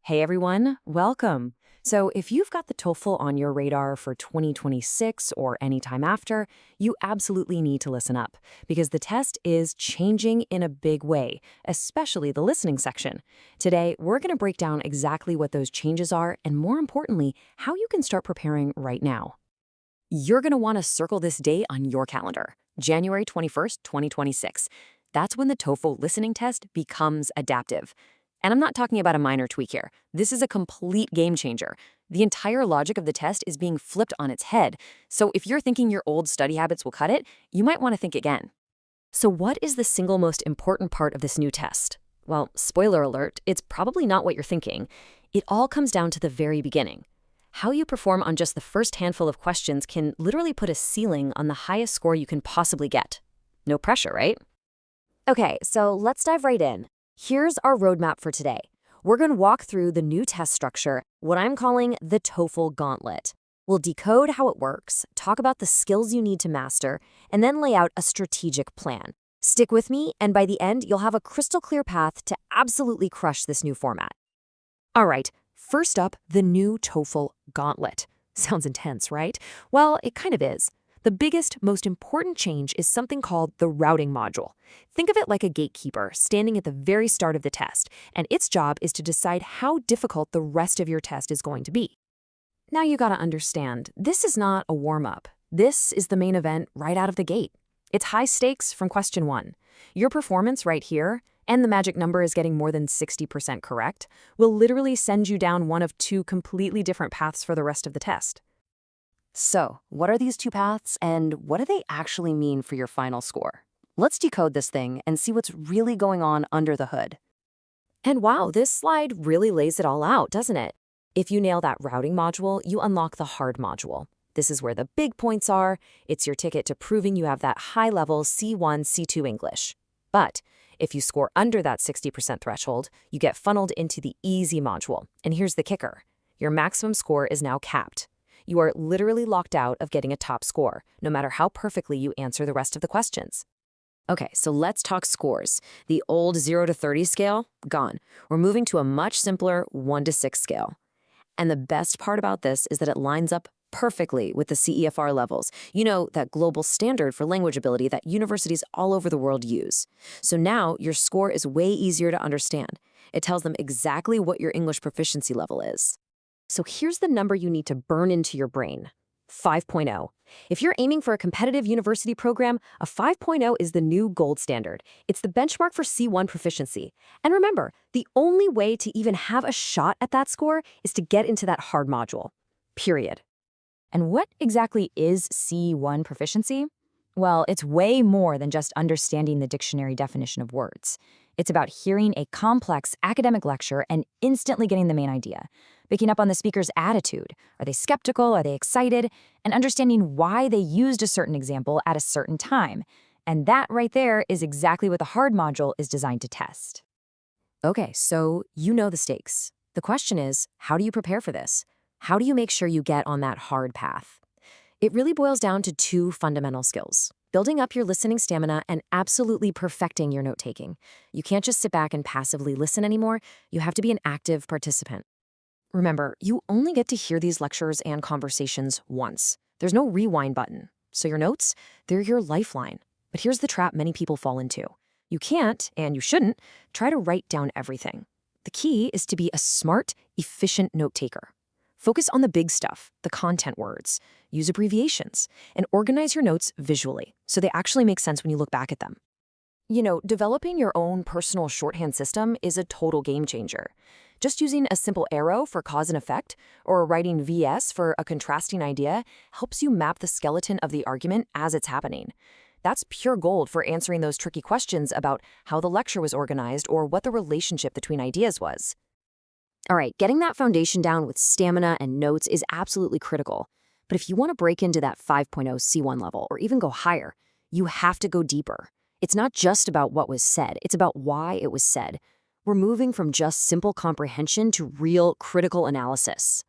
Hey everyone, welcome. So, if you've got the TOEFL on your radar for 2026 or any time after, you absolutely need to listen up because the test is changing in a big way, especially the listening section. Today, we're going to break down exactly what those changes are and, more importantly, how you can start preparing right now. You're going to want to circle this date on your calendar, January 21st, 2026. That's when the TOEFL listening test becomes adaptive. And I'm not talking about a minor tweak here. This is a complete game changer. The entire logic of the test is being flipped on its head. So if you're thinking your old study habits will cut it, you might want to think again. So what is the single most important part of this new test? Well, spoiler alert, it's probably not what you're thinking. It all comes down to the very beginning. How you perform on just the first handful of questions can literally put a ceiling on the highest score you can possibly get. No pressure, right? Okay, so let's dive right in. Here's our roadmap for today. We're going to walk through the new test structure, what I'm calling the TOEFL gauntlet. We'll decode how it works, talk about the skills you need to master, and then lay out a strategic plan. Stick with me, and by the end, you'll have a crystal clear path to absolutely crush this new format. All right, first up, the new TOEFL gauntlet. Sounds intense, right? Well, it kind of is. The biggest, most important change is something called the routing module. Think of it like a gatekeeper standing at the very start of the test, and its job is to decide how difficult the rest of your test is going to be. Now you gotta understand, this is not a warm-up. This is the main event right out of the gate. It's high stakes from question 1. Your performance right here, and the magic number is getting more than 60% correct, will literally send you down one of two completely different paths for the rest of the test. So, what are these two paths, and what do they actually mean for your final score? Let's decode this thing and see what's really going on under the hood. And wow, this slide really lays it all out, doesn't it? If you nail that routing module, you unlock the hard module. This is where the big points are. It's your ticket to proving you have that high-level C1, C2 English. But if you score under that 60% threshold, you get funneled into the easy module. And here's the kicker. Your maximum score is now capped. You are literally locked out of getting a top score, no matter how perfectly you answer the rest of the questions. Okay, so let's talk scores. The old 0 to 30 scale, gone. We're moving to a much simpler 1 to 6 scale. And the best part about this is that it lines up perfectly with the CEFR levels. You know, that global standard for language ability that universities all over the world use. So now your score is way easier to understand. It tells them exactly what your English proficiency level is. So here's the number you need to burn into your brain. 5.0. If you're aiming for a competitive university program, a 5.0 is the new gold standard. It's the benchmark for C1 proficiency. And remember, the only way to even have a shot at that score is to get into that hard module. Period. And what exactly is C1 proficiency? Well, it's way more than just understanding the dictionary definition of words. It's about hearing a complex academic lecture and instantly getting the main idea, picking up on the speaker's attitude. Are they skeptical? Are they excited? And understanding why they used a certain example at a certain time. And that right there is exactly what the hard module is designed to test. Okay, so you know the stakes. The question is, how do you prepare for this? How do you make sure you get on that hard path? It really boils down to two fundamental skills: building up your listening stamina and absolutely perfecting your note-taking. You can't just sit back and passively listen anymore. You have to be an active participant. Remember, you only get to hear these lectures and conversations once. There's no rewind button. So your notes, they're your lifeline. But here's the trap many people fall into. You can't, and you shouldn't, try to write down everything. The key is to be a smart, efficient note-taker. Focus on the big stuff, the content words. Use abbreviations, and organize your notes visually so they actually make sense when you look back at them. You know, developing your own personal shorthand system is a total game changer. Just using a simple arrow for cause and effect, or writing VS for a contrasting idea, helps you map the skeleton of the argument as it's happening. That's pure gold for answering those tricky questions about how the lecture was organized or what the relationship between ideas was. All right, getting that foundation down with stamina and notes is absolutely critical. But if you want to break into that 5.0 C1 level or even go higher, you have to go deeper. It's not just about what was said, it's about why it was said. We're moving from just simple comprehension to real critical analysis.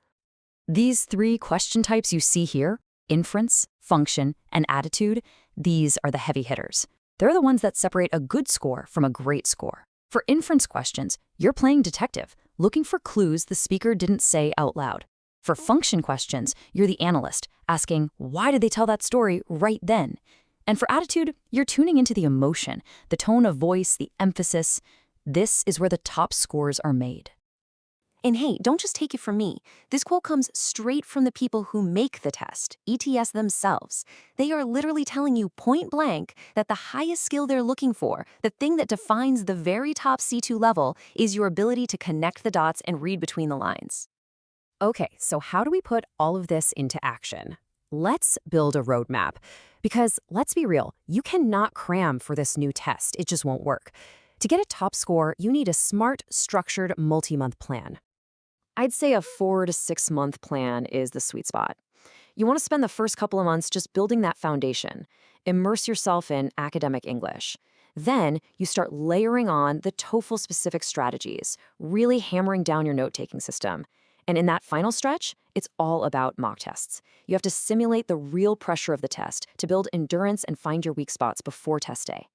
These three question types you see here, inference, function, and attitude, these are the heavy hitters. They're the ones that separate a good score from a great score. For inference questions, you're playing detective. looking for clues the speaker didn't say out loud. For function questions, you're the analyst, asking, why did they tell that story right then? And for attitude, you're tuning into the emotion, the tone of voice, the emphasis. This is where the top scores are made. And hey, don't just take it from me. This quote comes straight from the people who make the test, ETS themselves. They are literally telling you point blank that the highest skill they're looking for, the thing that defines the very top C2 level, is your ability to connect the dots and read between the lines. Okay, so how do we put all of this into action? Let's build a roadmap. Because let's be real, you cannot cram for this new test. It just won't work. To get a top score, you need a smart, structured, multi-month plan. I'd say a 4 to 6 month plan is the sweet spot. You want to spend the first couple of months just building that foundation. Immerse yourself in academic English. Then you start layering on the TOEFL-specific strategies, really hammering down your note-taking system. And in that final stretch, it's all about mock tests. You have to simulate the real pressure of the test to build endurance and find your weak spots before test day.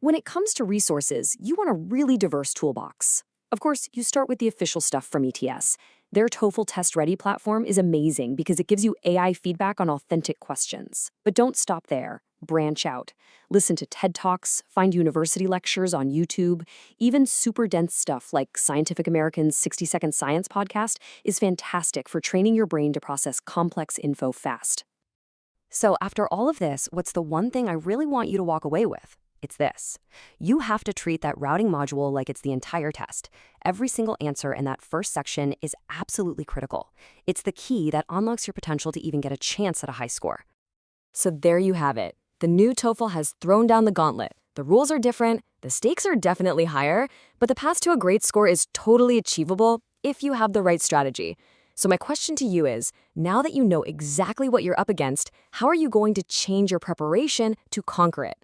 When it comes to resources, you want a really diverse toolbox. Of course, you start with the official stuff from ETS. Their TOEFL Test Ready platform is amazing because it gives you AI feedback on authentic questions. But don't stop there. Branch out. Listen to TED Talks, find university lectures on YouTube. Even super dense stuff like Scientific American's 60-Second Science podcast is fantastic for training your brain to process complex info fast. So after all of this, what's the one thing I really want you to walk away with? It's this. You have to treat that routing module like it's the entire test. Every single answer in that first section is absolutely critical. It's the key that unlocks your potential to even get a chance at a high score. So there you have it. The new TOEFL has thrown down the gauntlet. The rules are different, the stakes are definitely higher, but the path to a great score is totally achievable if you have the right strategy. So my question to you is, now that you know exactly what you're up against, how are you going to change your preparation to conquer it?